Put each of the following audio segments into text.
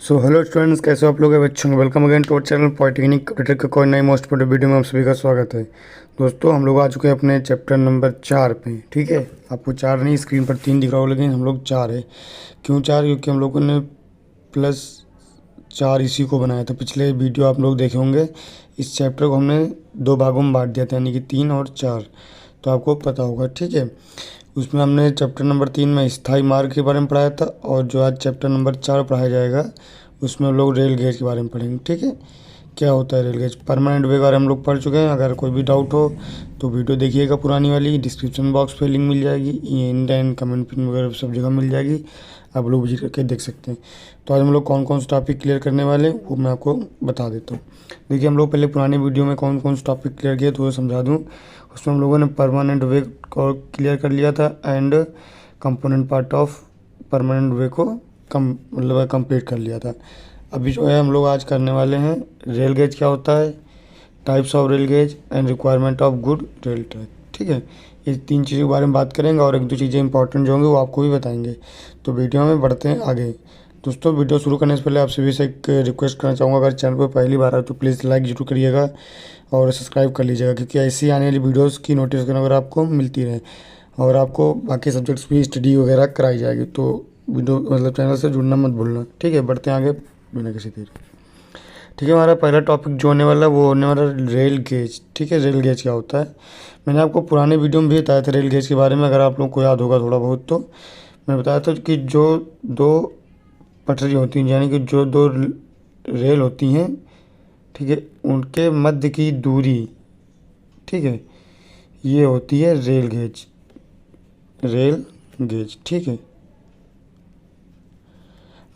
So hello students, कैसे हो आप लोग? बच्चों welcome again to our channel polytechnic updater का कोई नई मोस्ट इम्पोर्टेंट वीडियो में आप सभी का स्वागत है। दोस्तों, हम लोग आ चुके हैं अपने चैप्टर नंबर 4 पे। ठीक है, आपको 4 नहीं, स्क्रीन पर 3 दिख रहा हो, लेकिन हम लोग 4 है। क्यों 4? क्योंकि हम लोगों ने +4 इसी को बनाया था। पिछले वीडियो आप लोग देखे होंगे, इस चैप्टर को हमने 2 भागों में बांट दिया था, यानी कि 3 और 4, तो आपको पता होगा। ठीक है, उसमें हमने चैप्टर नंबर 3 में स्थायी मार्ग के बारे में पढ़ाया था, और जो आज चैप्टर नंबर 4 पढ़ाया जाएगा उसमें हम लोग रेल गेज के बारे में पढ़ेंगे। ठीक है, क्या होता है रेल गेज, परमानेंट वे के बारे में हम लोग पढ़ चुके हैं। अगर कोई भी डाउट हो तो वीडियो देखिएगा पुरानी वाली, डिस्क्रिप्शन बॉक्स पे लिंक मिल जाएगी, इंड एंड कमेंट पिन वगैरह सब जगह मिल जाएगी, आप लोग विजिट करके देख सकते हैं। तो आज हम लोग कौन कौन से टॉपिक क्लियर करने वाले हैं वो मैं आपको बता देता हूँ। देखिए, हम लोग पहले पुराने वीडियो में कौन कौन से टॉपिक क्लियर किए तो वो समझा दूँ। उसमें हम लोगों ने परमानेंट वे को क्लियर कर लिया था, and component part of permanent way को मतलब कंप्लीट कर लिया था। अभी जो है हम लोग आज करने वाले हैं रेल गेज क्या होता है, types of rail gauge and requirement of good rail track. ठीक है, ये 3 चीज़ों के बारे में बात करेंगे, और 1-2 चीज़ें इंपॉर्टेंट जो होंगी वो आपको भी बताएंगे। तो वीडियो में बढ़ते हैं आगे। दोस्तों, वीडियो शुरू करने से पहले आप सभी से एक रिक्वेस्ट करना चाहूँगा, अगर चैनल पर पहली बार आए तो प्लीज़ लाइक जरूर करिएगा और सब्सक्राइब कर लीजिएगा, क्योंकि ऐसी आने वाली वीडियोज़ की नोटिफिकेशन अगर आपको मिलती रहे, और आपको बाकी सब्जेक्ट्स भी स्टडी वगैरह कराई जाएगी, तो वीडियो मतलब चैनल से जुड़ना मत भूलना। ठीक है, बढ़ते हैं आगे बिना किसी देर। ठीक है, हमारा पहला टॉपिक जो होने वाला है वो होने वाला रेल गेज। ठीक है, रेल गेज क्या होता है, मैंने आपको पुराने वीडियो में भी बताया था रेल गेज के बारे में, अगर आप लोग को याद होगा थोड़ा बहुत। तो मैं बताया था कि जो 2 पटरी होती हैं, यानी कि जो 2 रेल होती हैं, ठीक है, उनके मध्य की दूरी, ठीक है, ये होती है रेल गेज। रेल गेज, ठीक है।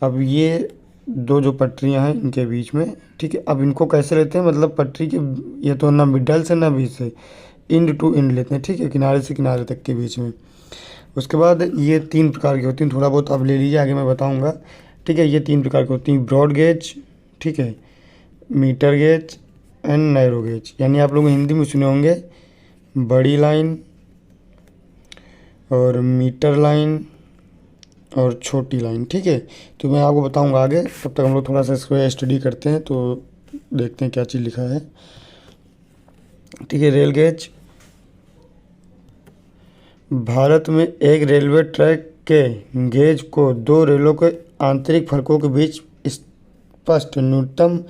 अब ये 2 जो पटरियां हैं इनके बीच में, ठीक है, अब इनको कैसे लेते हैं, मतलब पटरी के ये तो ना मिडल से ना बीच से, इंड टू इंड लेते हैं। ठीक है, किनारे से किनारे तक के बीच में। उसके बाद ये 3 प्रकार की होती हैं, थोड़ा बहुत अब ले लीजिए, आगे मैं बताऊंगा। ठीक है, ये 3 प्रकार की होती हैं, ब्रॉड गेज, ठीक है, metre gauge and narrow gauge. यानी आप लोग हिंदी में सुने होंगे बड़ी लाइन और मीटर लाइन और छोटी लाइन। ठीक है, तो मैं आपको बताऊंगा आगे, तब तक हम लोग थोड़ा सा इसको स्टडी करते हैं, तो देखते हैं क्या चीज़ लिखा है। ठीक है, रेल गेज भारत में एक रेलवे ट्रैक के गेज को 2 रेलों के आंतरिक फलकों के बीच स्पष्ट न्यूनतम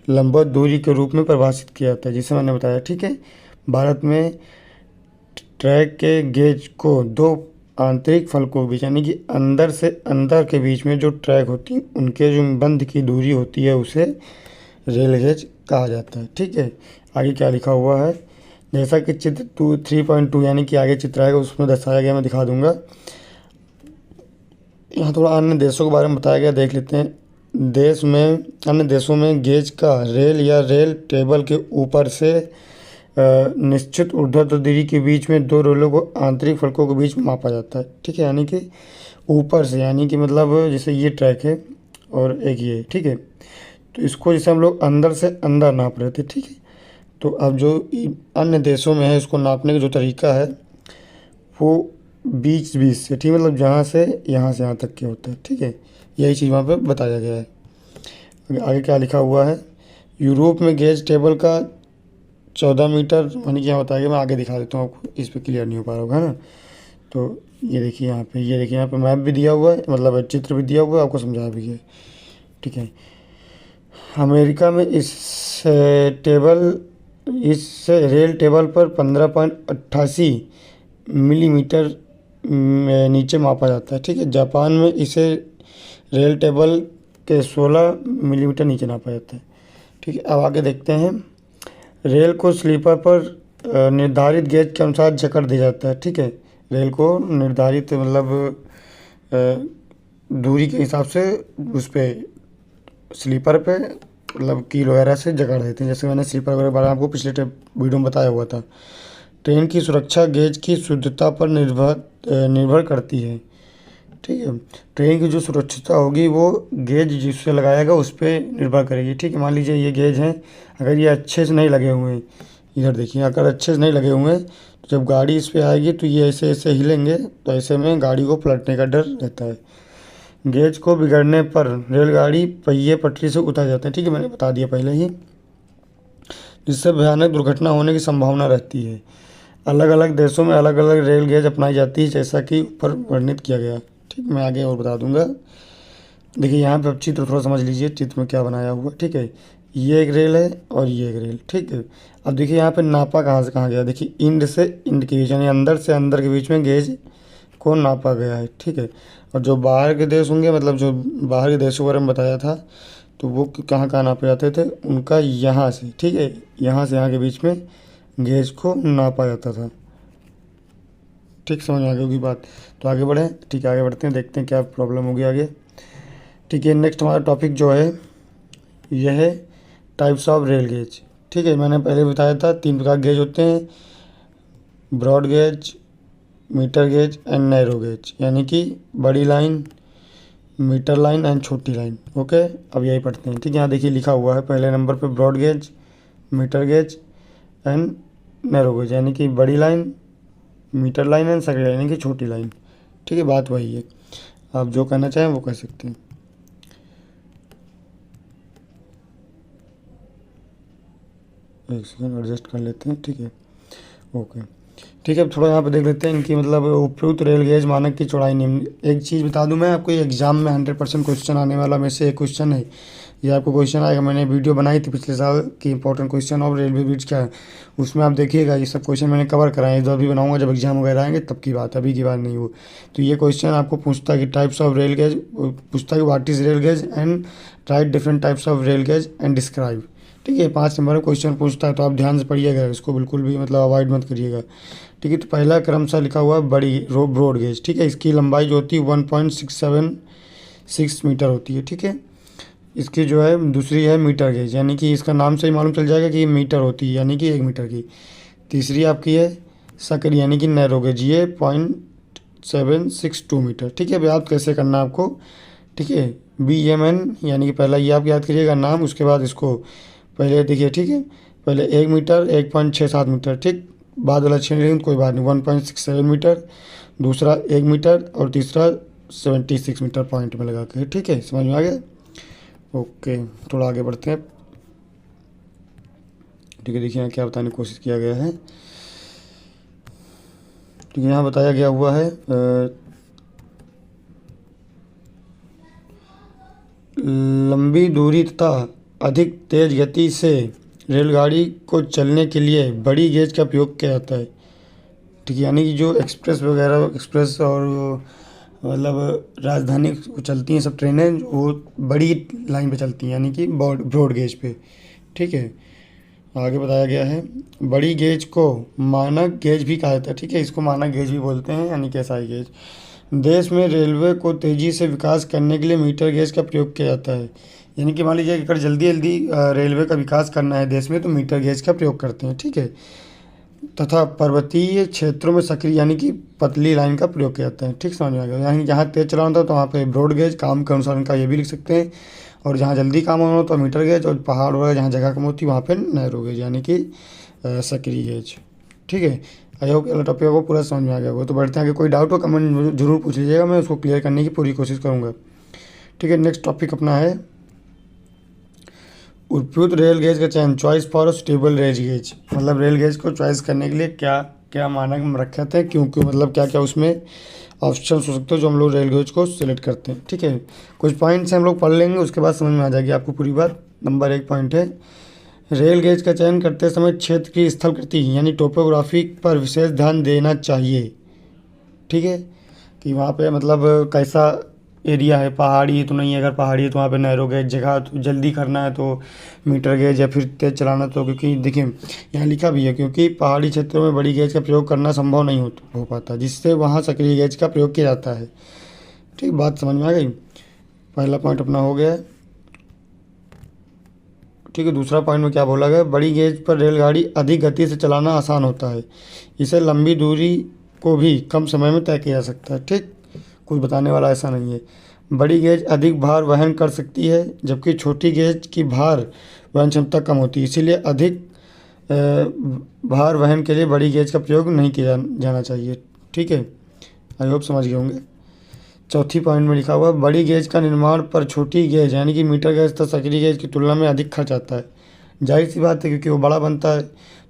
लंबवत दूरी के रूप में परिभाषित किया जाता है, जिसे मैंने बताया। ठीक है, भारत में ट्रैक के गेज को 2 आंतरिक फलकों के बीच, यानी कि अंदर से अंदर के बीच में जो ट्रैक होती हैं उनके जो बंध की दूरी होती है उसे रेल गेज कहा जाता है। ठीक है, आगे क्या लिखा हुआ है, जैसा कि चित्र 3.2 यानी कि आगे चित्र आएगा उसमें दर्शाया गया, मैं दिखा दूंगा। यहाँ थोड़ा अन्य देशों के बारे में बताया गया, देख लेते हैं। अन्य देशों में गेज का रेल या रेल टेबल के ऊपर से निश्चित ऊर्ध्वाधर दूरी के बीच में 2 रेलों को आंतरिक फलकों के बीच मापा जाता है। ठीक है, यानी कि ऊपर से, यानी कि मतलब जैसे ये ट्रैक है और एक ये, ठीक है, तो इसको जैसे हम लोग अंदर से अंदर नाप रहे थे। ठीक है, तो अब जो अन्य देशों में है इसको नापने का जो तरीका है वो बीच बीच से, ठीक, मतलब जहाँ से यहाँ तक के होता है। ठीक है, यही चीज़ वहाँ पे बताया गया है। आगे क्या लिखा हुआ है, यूरोप में गेज टेबल का 14 मीटर, यानी कि यहाँ बताया गया, मैं आगे दिखा देता हूँ आपको, इस पर क्लियर नहीं हो पा रहा होगा, है ना। तो ये देखिए यहाँ पे, ये देखिए यहाँ पे मैप भी दिया हुआ है, मतलब चित्र भी दिया हुआ है, आपको समझाया भी है। ठीक है, अमेरिका में इस रेल टेबल पर 15.88 मिलीमीटर नीचे मापा जाता है। ठीक है, जापान में इसे रेल टेबल के 16 मिलीमीटर नीचे नापा जाता है। ठीक है, अब आगे देखते हैं। रेल को स्लीपर पर निर्धारित गेज के अनुसार जकड़ दिया जाता है। ठीक है, रेल को निर्धारित मतलब दूरी के हिसाब से उस पर स्लीपर पे मतलब कील वगैरह से जकड़ देते हैं, जैसे मैंने स्लीपर वगैरह बारे में आपको पिछले वीडियो में बताया हुआ था। ट्रेन की सुरक्षा गेज की शुद्धता पर निर्भर करती है। ठीक है, ट्रेन की जो सुरक्षितता होगी वो गेज जिससे लगाएगा उस पर निर्भर करेगी। ठीक है, मान लीजिए ये गेज हैं, अगर ये अच्छे से नहीं लगे हुए हैं, इधर देखिए, अगर अच्छे से नहीं लगे हुए हैं तो जब गाड़ी इस पर आएगी तो ये ऐसे ऐसे हिलेंगे, तो ऐसे में गाड़ी को पलटने का डर रहता है। गेज को बिगड़ने पर रेलगाड़ी पहिए पटरी से उतर जाते हैं। ठीक है, मैंने बता दिया पहले ही, जिससे भयानक दुर्घटना होने की संभावना रहती है। अलग अलग देशों में अलग अलग रेल गेज अपनाई जाती है, जैसा कि ऊपर वर्णित किया गया। ठीक, मैं आगे और बता दूंगा। देखिए यहाँ पे अब चित्र थोड़ा समझ लीजिए, चित्र में क्या बनाया हुआ। ठीक है, ये एक रेल है और ये एक रेल। ठीक है, अब देखिए यहाँ पे नापा कहाँ से कहाँ गया। देखिए इंड से इंड के बीच, यानी अंदर से अंदर के बीच में गेज को नापा गया है। ठीक है, और जो बाहर के देश होंगे, मतलब जो बाहर के देशों के बारे में बताया था, तो वो कहाँ कहाँ नापे जाते थे, उनका यहाँ से, ठीक है, यहाँ से यहाँ के बीच में गेज को नापा जाता था। ठीक, समझ में आ गई होगी बात। तो आगे बढ़ें। ठीक है, आगे बढ़ते हैं, देखते हैं क्या प्रॉब्लम होगी आगे। ठीक है, नेक्स्ट हमारा टॉपिक जो है यह है टाइप्स ऑफ रेल गेज। ठीक है, मैंने पहले बताया था 3 प्रकार के गेज होते हैं, broad gauge, metre gauge and narrow gauge, यानी कि बड़ी लाइन, मीटर लाइन एंड छोटी लाइन। ओके, अब यही पढ़ते हैं। ठीक है, यहाँ देखिए लिखा हुआ है पहले नंबर पे broad gauge, metre gauge and narrow gauge, यानी कि बड़ी लाइन, मीटर लाइन एंड सकरी लाइन, यानी कि छोटी लाइन। ठीक है, बात वही है, आप जो कहना चाहें वो कह सकते हैं। एक सेकंड एडजस्ट कर लेते हैं। ठीक है, ओके। ठीक है, अब थोड़ा यहाँ पे देख लेते हैं इनकी मतलब उपयुक्त रेल गेज मानक की चौड़ाई निम्न। एक चीज़ बता दूं मैं आपको, एग्जाम में 100% क्वेश्चन आने वाला में से एक क्वेश्चन है ये। आपको क्वेश्चन आएगा, मैंने वीडियो बनाई थी पिछले साल की important question of railway bridge क्या है, उसमें आप देखिएगा ये सब क्वेश्चन मैंने कवर कराए। इधर भी बनाऊंगा जब एग्जाम वगैरह आएंगे तब की बात, अभी की बात नहीं हो। तो ये क्वेश्चन आपको पूछता है कि टाइप्स ऑफ रेल गेज, पूछता है कि what is rail gauge and right different types of rail gauge and describe. ठीक है, 5 नंबर में क्वेश्चन पूछता है, तो आप ध्यान से पढ़िएगा, इसको बिल्कुल भी मतलब अवॉइड मत करिएगा। ठीक है, तो पहला क्रमशः लिखा हुआ है बड़ी ब्रॉड गेज। ठीक है, इसकी लंबाई जो होती है 1.676 मीटर होती है। ठीक है, इसकी जो है दूसरी है मीटर गेज, यानी कि इसका नाम से ही मालूम चल जाएगा कि ये मीटर होती है, यानी कि 1 मीटर की। तीसरी आपकी है सकरी, यानी कि नैरो गेज, ये 0.762 मीटर। ठीक है, अब याद कैसे करना है आपको। ठीक है, BMN, यानी कि पहला ये आप याद करिएगा नाम, उसके बाद इसको पहले देखिए। ठीक है, पहले 1 मीटर 1.67 मीटर। ठीक, बाद वाला छः लेकिन कोई बात नहीं, 1.67 मीटर, दूसरा 1 मीटर और तीसरा 76 मीटर पॉइंट में लगा के। ठीक है, समझ में आ गया। ओके, थोड़ा आगे बढ़ते हैं। ठीक है, देखिए यहाँ क्या बताने की कोशिश किया गया है। ठीक है, यहाँ बताया गया हुआ है लंबी दूरी तथा अधिक तेज गति से रेलगाड़ी को चलने के लिए बड़ी गेज का उपयोग किया जाता है। ठीक है, यानी कि जो एक्सप्रेस वगैरह, एक्सप्रेस और मतलब राजधानी चलती हैं सब ट्रेनें, वो बड़ी लाइन पे चलती हैं, यानी कि ब्रॉड गेज पे। ठीक है, आगे बताया गया है बड़ी गेज को मानक गेज भी कहा जाता है। ठीक है, इसको मानक गेज भी बोलते हैं, यानी कि एसआई गेज। देश में रेलवे को तेज़ी से विकास करने के लिए मीटर गेज का प्रयोग किया जाता है, यानी कि मान लीजिए अगर जल्दी जल्दी रेलवे का विकास करना है देश में तो मीटर गेज का प्रयोग करते हैं। ठीक है, तथा पर्वतीय क्षेत्रों में सक्रिय, यानी कि पतली लाइन का प्रयोग किया जाता है। ठीक, समझ में आ गया। यानी जहाँ तेज चलाना होता है तो वहाँ पे ब्रॉड गेज, काम के अनुसार इनका ये भी लिख सकते हैं, और जहाँ जल्दी काम होना हो तो मीटर गेज, और पहाड़ वगैरह जहाँ जगह कम होती है वहाँ पे नैरो गेज, यानी कि सक्रिय गेज। ठीक है, आई होप टॉपिक को पूरा समझ में आ गया होगा। तो बढ़ते हैं आगे, कोई डाउट हो कमेंट जरूर पूछ लीजिएगा, मैं उसको क्लियर करने की पूरी कोशिश करूँगा। ठीक है, नेक्स्ट टॉपिक अपना है उपयुक्त रेल गेज का चयन, choice for suitable rail gauge. मतलब रेल गेज को चॉइस करने के लिए क्या क्या मानक रखे थे, क्योंकि मतलब क्या क्या उसमें ऑप्शन हो सकते हैं जो हम लोग रेल गेज को सिलेक्ट करते हैं। ठीक है, कुछ पॉइंट्स हम लोग पढ़ लेंगे, उसके बाद समझ में आ जाएगी आपको पूरी बात। नंबर 1 पॉइंट है रेल गेज का चयन करते समय क्षेत्र की स्थलकृति यानी टोपोग्राफी पर विशेष ध्यान देना चाहिए। ठीक है, कि वहाँ पे मतलब कैसा एरिया है, पहाड़ी तो नहीं है, अगर पहाड़ी है तो वहाँ पे नैरो गेज, जगह तो जल्दी करना है तो मीटर गेज, या फिर तेज़ चलाना तो, क्योंकि देखिए यहाँ लिखा भी है क्योंकि पहाड़ी क्षेत्रों में बड़ी गेज का प्रयोग करना संभव नहीं हो पाता, जिससे वहाँ सक्रिय गेज का प्रयोग किया जाता है। ठीक, बात समझ में आ गई। पहला पॉइंट अपना हो गया। ठीक है, दूसरा पॉइंट में क्या बोला गया, बड़ी गेज पर रेलगाड़ी अधिक गति से चलाना आसान होता है, इसे लंबी दूरी को भी कम समय में तय किया जा सकता है। ठीक, कुछ बताने वाला ऐसा नहीं है। बड़ी गेज अधिक भार वहन कर सकती है, जबकि छोटी गेज की भार वहन क्षमता कम होती है, इसीलिए अधिक भार वहन के लिए बड़ी गेज का प्रयोग नहीं किया जाना चाहिए। ठीक है, आई होप समझ गए होंगे। चौथी पॉइंट में लिखा हुआ है, बड़ी गेज का निर्माण पर छोटी गेज यानी कि मीटर गेज तथा सकरी गेज की तुलना में अधिक खर्च आता है। जाहिर सी बात है, क्योंकि वो बड़ा बनता है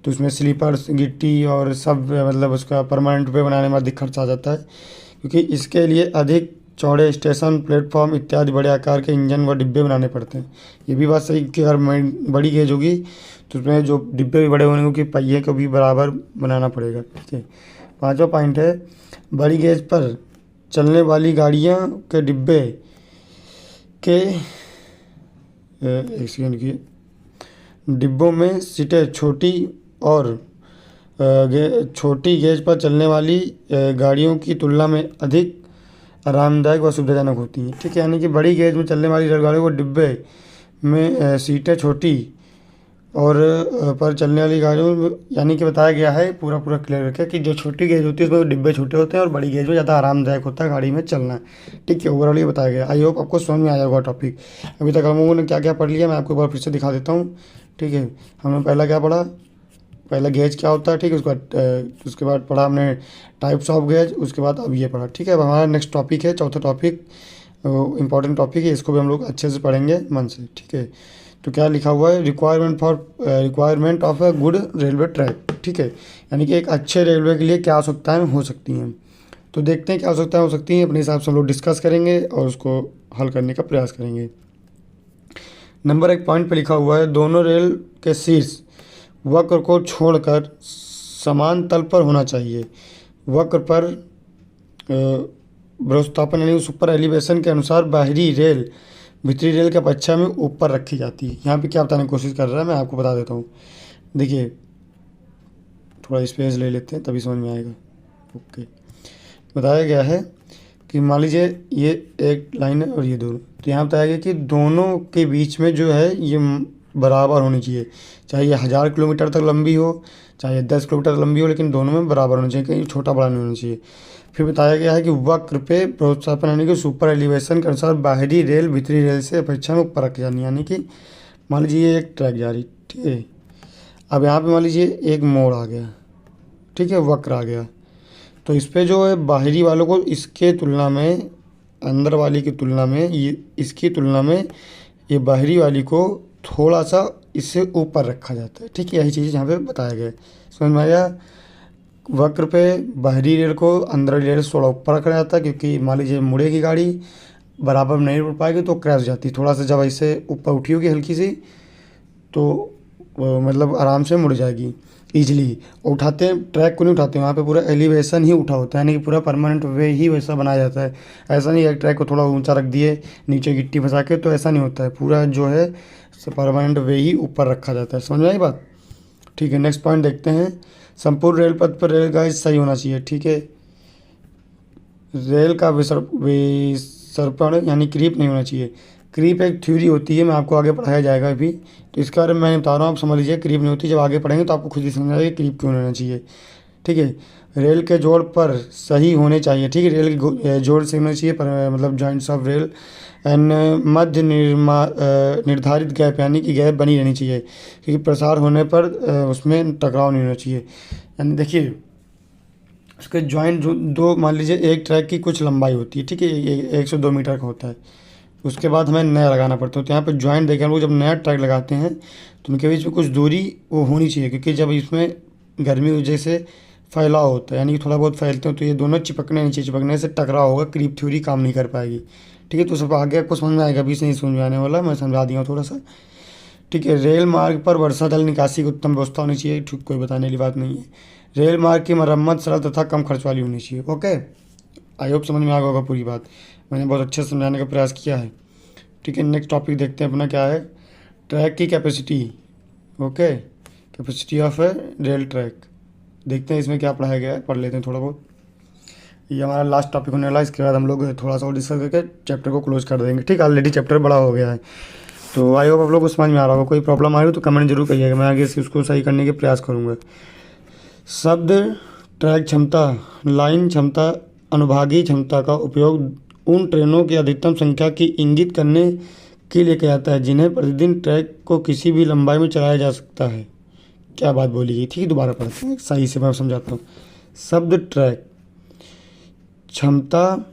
तो उसमें स्लीपर्स, गिट्टी और सब मतलब उसका परमानेंट पे बनाने में अधिक खर्च आ जाता है, क्योंकि इसके लिए अधिक चौड़े स्टेशन, प्लेटफॉर्म इत्यादि बड़े आकार के इंजन व डिब्बे बनाने पड़ते हैं। ये भी बात सही कि अगर बड़ी गेज होगी तो उसमें जो डिब्बे भी बड़े होंगे, क्योंकि पहिए को भी बराबर बनाना पड़ेगा। ठीक है। पाँचवा पॉइंट है, बड़ी गेज पर चलने वाली गाड़ियाँ के डिब्बे के एक सेकेंड की डिब्बों में सीटें छोटी और छोटी गेज पर चलने वाली गाड़ियों की तुलना में अधिक आरामदायक व सुविधाजनक होती हैं। ठीक है। यानी कि बड़ी गेज में चलने वाली रेलगाड़ियों को डिब्बे में सीटें छोटी और पर चलने वाली गाड़ियों में यानी कि बताया गया है, पूरा क्लियर रखें कि जो छोटी गेज होती है उसमें डिब्बे छोटे होते हैं और बड़ी गेज में ज़्यादा आरामदायक होता है गाड़ी में चलना। ठीक है। ओवरऑल ये बताया गया। आई होप आपको समझ में आया होगा टॉपिक। अभी तक हम लोगों ने क्या क्या पढ़ लिया मैं आपको एक बार फिर से दिखा देता हूँ। ठीक है। हमने पहला क्या पढ़ा, पहला गेज क्या होता है। ठीक है। उसके बाद पढ़ा हमने टाइप्स ऑफ गेज, उसके बाद अब ये पढ़ा। ठीक है। अब हमारा नेक्स्ट टॉपिक है, चौथा टॉपिक, इंपॉर्टेंट टॉपिक है, इसको भी हम लोग अच्छे से पढ़ेंगे मन से। ठीक है। तो क्या लिखा हुआ है, requirement of a good railway track. ठीक है। यानी कि एक अच्छे रेलवे के लिए क्या आवश्यकताएं हो सकती हैं। तो देखते हैं क्या आवश्यकताएं हो सकती हैं, अपने हिसाब से हम लोग डिस्कस करेंगे और उसको हल करने का प्रयास करेंगे। नंबर 1 पॉइंट पे लिखा हुआ है, दोनों रेल के शीर्ष वक्र को छोड़कर समान तल पर होना चाहिए। वक्र पर व्यवस्थापन यानी सुपर एलिवेशन के अनुसार बाहरी रेल भीतरी रेल के अपेक्षा में ऊपर रखी जाती है। यहाँ पे क्या बताने की कोशिश कर रहा है मैं आपको बता देता हूँ। देखिए, थोड़ा स्पेस ले लेते हैं तभी समझ में आएगा। ओके। बताया गया है कि मान लीजिए ये एक लाइन है और ये दोनों, तो यहाँ बताया गया कि दोनों के बीच में जो है ये बराबर होनी चाहिए। चाहे ये 1000 किलोमीटर तक लंबी हो, चाहे 10 किलोमीटर लंबी हो, लेकिन दोनों में बराबर होना चाहिए, कहीं छोटा बड़ा नहीं होना चाहिए। फिर बताया गया है कि वक्र पे प्रोत्साहन यानी कि सुपर एलिवेशन के अनुसार बाहरी रेल भीतरी रेल से अपेक्षा में ऊपर रखी जानी। यानी कि मान लीजिए ये एक ट्रैक जा रही, ठीक है। अब यहाँ पे मान लीजिए एक मोड़ आ गया, ठीक है, वक्र आ गया, तो इस पर जो है बाहरी वालों को इसके तुलना में, अंदर वाली की तुलना में, ये इसकी तुलना में ये बाहरी वाली को थोड़ा सा इससे ऊपर रखा जाता है। ठीक है। यही चीज़ यहाँ पे बताया गया है। समझ में आया। वक्र पे बाहरी रेल को अंदर रेल से थोड़ा ऊपर रखा जाता है, क्योंकि मान लीजिए मुड़ेगी गाड़ी, बराबर नहीं उड़ पाएगी तो क्रैश हो जाती है। थोड़ा सा जब ऐसे ऊपर उठी होगी हल्की सी तो मतलब आराम से मुड़ जाएगी ईजिली। उठाते हैं ट्रैक को नहीं उठाते, वहाँ पे पूरा एलिवेशन ही उठा होता है, यानी कि पूरा परमानेंट वे ही वैसा बनाया जाता है। ऐसा नहीं है ट्रैक को थोड़ा ऊंचा रख दिए नीचे गिट्टी फंसा के, तो ऐसा नहीं होता है। पूरा जो है परमानेंट वे ही ऊपर रखा जाता है। समझ में आई बात। ठीक है। नेक्स्ट पॉइंट देखते हैं, संपूर्ण रेल पथ पर रेल गाइड सही होना चाहिए। ठीक है। रेल का विसर्पण यानी क्रीप नहीं होना चाहिए। क्रीप एक थ्योरी होती है, मैं आपको आगे पढ़ाया जाएगा अभी, तो इसके बारे में मैं बता रहा हूँ, आप समझ लीजिए। क्रीप नहीं होती, जब आगे पढ़ेंगे तो आपको खुद ही समझ आएगा क्रीप क्यों नहीं होना चाहिए। ठीक है। रेल के जोड़ पर सही होने चाहिए। ठीक है। रेल के जोड़ से होना चाहिए, पर मतलब जॉइंट्स ऑफ रेल एंड मध्य निर्धारित गैप यानी कि गैप बनी रहनी चाहिए, क्योंकि प्रसार होने पर उसमें टकराव नहीं होना चाहिए। यानी देखिए उसके जॉइंट जो दो, मान लीजिए एक ट्रैक की कुछ लंबाई होती है, ठीक है, 102 मीटर का होता है, उसके बाद हमें नया लगाना पड़ता है। तो यहाँ पे जॉइंट देखें हम लोग, जब नया ट्रैक लगाते हैं तो उनके बीच में कुछ दूरी वो होनी चाहिए, क्योंकि जब इसमें गर्मी वजह से फैलाव होता है, यानी कि थोड़ा बहुत फैलते हैं, तो ये दोनों चिपकने नहीं चाहिए। चिपकने से टकराव होगा, क्रीप थ्योरी काम नहीं कर पाएगी। ठीक है। तो सब आगे आपको समझ में आएगा, अभी से नहीं समझ में आने वाला, मैं समझा दिया थोड़ा सा। ठीक है। रेल मार्ग पर वर्षा जल निकासी की उत्तम व्यवस्था होनी चाहिए। ठीक, कोई बताने वाली बात नहीं है। रेल मार्ग की मरम्मत सरल तथा कम खर्च वाली होनी चाहिए। ओके। आई होप समझ में आ गया होगा पूरी बात, मैंने बहुत अच्छे से समझाने का प्रयास किया है। ठीक है। नेक्स्ट टॉपिक देखते हैं अपना क्या है, ट्रैक की capacity. Okay. Capacity of A rail track. देखते हैं इसमें क्या पढ़ाया गया है, पढ़ लेते हैं थोड़ा बहुत। ये हमारा लास्ट टॉपिक होने वाला है, इसके बाद हम लोग थोड़ा सा और डिस्कस करके चैप्टर को क्लोज कर देंगे। ठीक है। ऑलरेडी चैप्टर बड़ा हो गया है, तो आई होप आप लोग को समझ में आ रहा होगा। कोई प्रॉब्लम आ रही हो तो कमेंट जरूर करिएगा, मैं आगे से उसको सही करने के प्रयास करूँगा। शब्द ट्रैक क्षमता, लाइन क्षमता, अनुभागीय क्षमता का उपयोग उन ट्रेनों की अधिकतम संख्या की इंगित करने के लिए किया जाता है जिन्हें प्रतिदिन ट्रैक को किसी भी लंबाई में चलाया जा सकता है। क्या बात बोली गई थी, दोबारा पढ़ते हैं सही से, मैं समझाता हूँ। शब्द ट्रैक क्षमता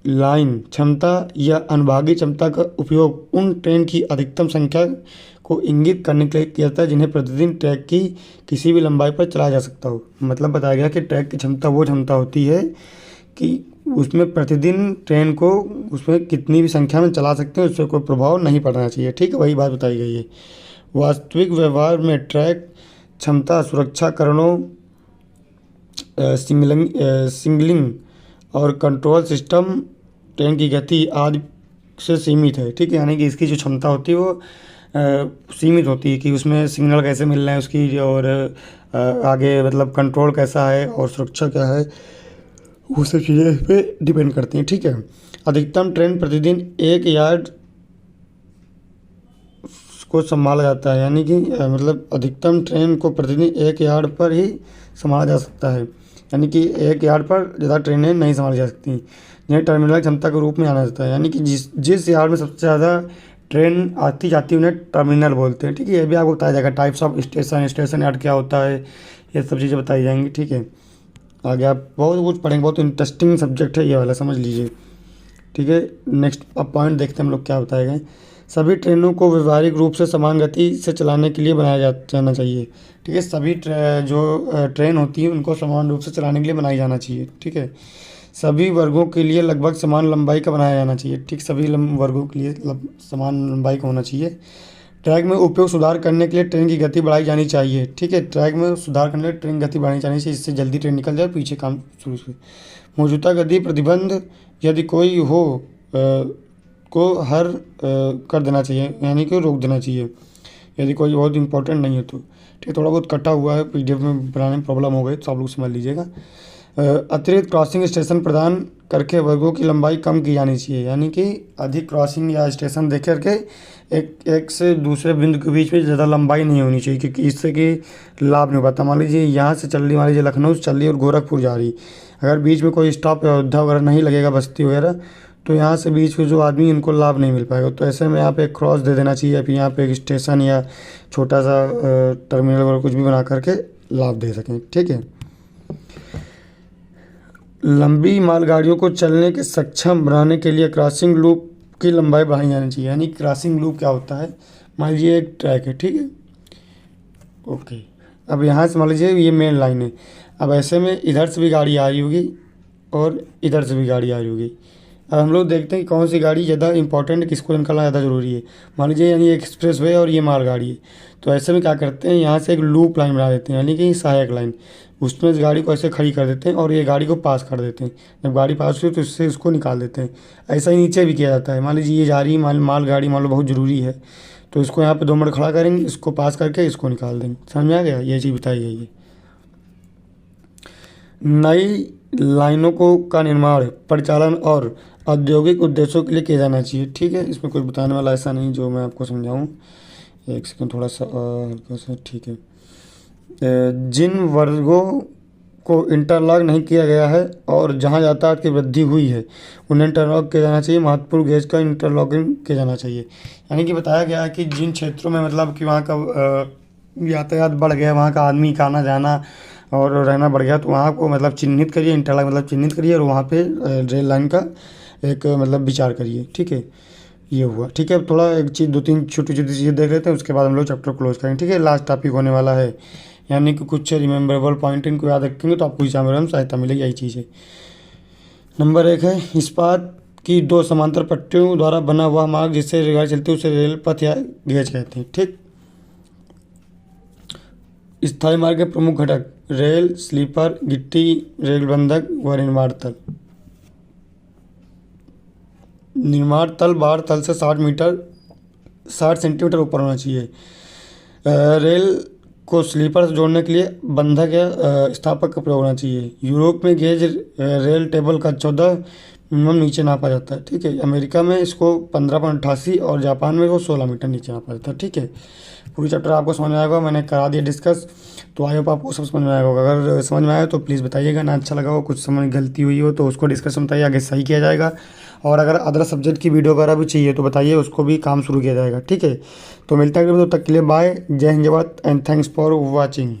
लाइन क्षमता या अनुभागीय क्षमता का उपयोग उन ट्रेन की अधिकतम संख्या को इंगित करने के लिए किया जाता है जिन्हें प्रतिदिन ट्रैक की किसी भी लंबाई पर चलाया जा सकता हो। मतलब बताया गया कि ट्रैक की क्षमता वो क्षमता होती है कि उसमें प्रतिदिन ट्रेन को उसमें कितनी भी संख्या में चला सकते हैं, उससे कोई प्रभाव नहीं पड़ना चाहिए। ठीक है, वही बात बताई गई है। वास्तविक व्यवहार में ट्रैक क्षमता सुरक्षा कारणों, सिग्नलिंग और कंट्रोल सिस्टम, ट्रेन की गति आदि से सीमित है। ठीक है, यानी कि इसकी जो क्षमता होती है वो सीमित होती है कि उसमें सिग्नल कैसे मिल रहे हैं उसकी, और आगे मतलब कंट्रोल कैसा है और सुरक्षा क्या है, वो सब चीज़ें इस पर डिपेंड करती हैं। ठीक है, अधिकतम ट्रेन प्रतिदिन 1 यार्ड को संभाला जाता है, यानी कि मतलब अधिकतम ट्रेन को प्रतिदिन 1 यार्ड पर ही संभाला जा सकता है, यानी कि 1 यार्ड पर ज़्यादा ट्रेनें नहीं संभाली जा सकती, जिन्हें टर्मिनल क्षमता के रूप में जाना जाता है। यानी कि जिस यार्ड में सबसे ज़्यादा ट्रेन आती जाती है उन्हें टर्मिनल बोलते हैं। ठीक है, ये भी आपको बताया जाएगा, types of station, station yard क्या होता है, ये सब चीज़ें बताई जाएंगी। ठीक है, आगे आप बहुत कुछ पढ़ेंगे, बहुत इंटरेस्टिंग सब्जेक्ट है ये वाला, समझ लीजिए। ठीक है, नेक्स्ट अब पॉइंट देखते हैं हम लोग क्या बताए गए। सभी ट्रेनों को व्यवहारिक रूप से समान गति से चलाने के लिए बनाया जाना चाहिए। ठीक है, सभी जो ट्रेन होती है उनको समान रूप से चलाने के लिए बनाई जाना चाहिए। ठीक है, सभी वर्गों के लिए लगभग समान लंबाई का बनाया जाना चाहिए। ठीक, सभी वर्गों के लिए समान लंबाई का होना चाहिए। ट्रैक में उपयोग सुधार करने के लिए ट्रेन की गति बढ़ाई जानी चाहिए। ठीक है, ट्रैक में सुधार करने के लिए ट्रेन गति बढ़ानी चाहिए, इससे जल्दी ट्रेन निकल जाए, पीछे काम शुरू से। मौजूदा गति प्रतिबंध यदि कोई हो को हर कर देना चाहिए, यानी कि रोक देना चाहिए यदि कोई बहुत इंपॉर्टेंट नहीं है तो। ठीक है, थोड़ा बहुत कटा हुआ है, पीडीएफ में बनाने में प्रॉब्लम हो गई तो आप लोग समझ लीजिएगा। अतिरिक्त क्रॉसिंग स्टेशन प्रदान करके वर्गों की लंबाई कम की जानी चाहिए, यानी कि अधिक क्रॉसिंग या स्टेशन देख करके एक से दूसरे बिंदु के बीच में ज़्यादा लंबाई नहीं होनी चाहिए, क्योंकि इससे कि लाभ नहीं पाता। मान लीजिए यहाँ से चल रही, मान लीजिए लखनऊ से चल रही और गोरखपुर जा रही, अगर बीच में कोई स्टॉप अयोध्या वगैरह नहीं लगेगा, बस्ती वगैरह, तो यहाँ से बीच में जो आदमी इनको लाभ नहीं मिल पाएगा। तो ऐसे में यहाँ पे एक क्रॉस दे देना चाहिए, फिर यहाँ पे एक स्टेशन या छोटा सा टर्मिनल वगैरह कुछ भी बना करके लाभ दे सकें। ठीक है, लंबी मालगाड़ियों को चलने के सक्षम बनाने के लिए क्रॉसिंग लूप की लंबाई बढ़ाई जानी चाहिए। यानी क्रॉसिंग लूप क्या होता है, मान लीजिए एक ट्रैक है, ठीक है, ओके, अब यहाँ से मान लीजिए ये मेन लाइन है, अब ऐसे में इधर से भी गाड़ी आ रही होगी और इधर से भी गाड़ी आ रही होगी। अब हम लोग देखते हैं कि कौन सी गाड़ी ज़्यादा इंपॉर्टेंट है, किसको निकलना ज़्यादा ज़रूरी है। मान लीजिए यानी एक्सप्रेस वे और ये मालगाड़ी है, तो ऐसे में क्या करते हैं, यहाँ से एक लूप लाइन बना देते हैं, यानी कि सहायक लाइन, उसमें इस गाड़ी को ऐसे खड़ी कर देते हैं और ये गाड़ी को पास कर देते हैं। जब गाड़ी पास हुई तो इससे इसको निकाल देते हैं। ऐसा ही नीचे भी किया जाता है, मान लीजिए ये जा रही मालगाड़ी मान लो बहुत ज़रूरी है, तो इसको यहाँ पे 2 मिनट खड़ा करेंगे, इसको पास करके इसको निकाल देंगे। समझ में आ गया, ये चीज़ बताई गई है। नई लाइनों को का निर्माण, परिचालन और औद्योगिक उद्देश्यों के लिए किया जाना चाहिए। ठीक है, इसमें कुछ बताने वाला ऐसा नहीं जो मैं आपको समझाऊँ। एक सेकंड, थोड़ा सा हल्का सा, ठीक है। जिन वर्गों को इंटरलॉक नहीं किया गया है और जहां यातायात की वृद्धि हुई है उन्हें इंटरलॉक किया जाना चाहिए। महत्वपूर्ण गेज का इंटरलॉकिंग किया जाना चाहिए, यानी कि बताया गया है कि जिन क्षेत्रों में मतलब कि वहाँ का यातायात बढ़ गया, वहाँ का आदमी का आना जाना और रहना बढ़ गया, तो वहाँ को मतलब चिन्हित करिए, इंटरलॉक मतलब चिन्हित करिए और वहाँ पे रेल लाइन का एक मतलब विचार करिए। ठीक है, ये हुआ। ठीक है, अब थोड़ा एक चीज़ 2-3 छोटी छोटी चीज़ें देख लेते हैं, उसके बाद हम लोग चैप्टर क्लोज करेंगे। ठीक है, लास्ट टॉपिक होने वाला है, यानी कि कुछ रिमेंबरेबल पॉइंट इनको याद रखेंगे तो आपको एग्जाम में सहायता मिलेगी। यही चीज़ है। नंबर 1 है इस्पात की 2 समांतर पट्टियों द्वारा बना हुआ मार्ग जिससे रेलगाड़ी चलती है उसे रेल पथ या गेज कहते हैं। ठीक, स्थायी मार्ग के प्रमुख घटक रेल, स्लीपर, गिट्टी, रेल बंधक व निर्माण तल। निर्माण तल बाहर तल से 60 सेंटीमीटर ऊपर होना चाहिए। रेल को स्लीपर से जोड़ने के लिए बंधक या स्थापक का प्रयोग होना चाहिए। यूरोप में गेज रेल टेबल का 14 मिनिमम नीचे नापा जाता है। ठीक है, अमेरिका में इसको 15.88 और जापान में वो 16 मीटर नीचे नापा जाता है। ठीक है, पूरी चैप्टर आपको समझ में आएगा, मैंने करा दिया डिस्कस, तो आई होप आपको सब समझ में आएगा होगा। अगर समझ में आया तो प्लीज़ बताइएगा, ना अच्छा लगा हो, कुछ समझ गलती हुई हो तो उसको डिस्कशन बताइए, आगे सही किया जाएगा। और अगर अदर सब्जेक्ट की वीडियो वगैरह भी चाहिए तो बताइए, उसको भी काम शुरू किया जाएगा। ठीक है, तो मिलता है, तब तक के लिए बाय, जय हिंद, जय Bharat and thanks for watching.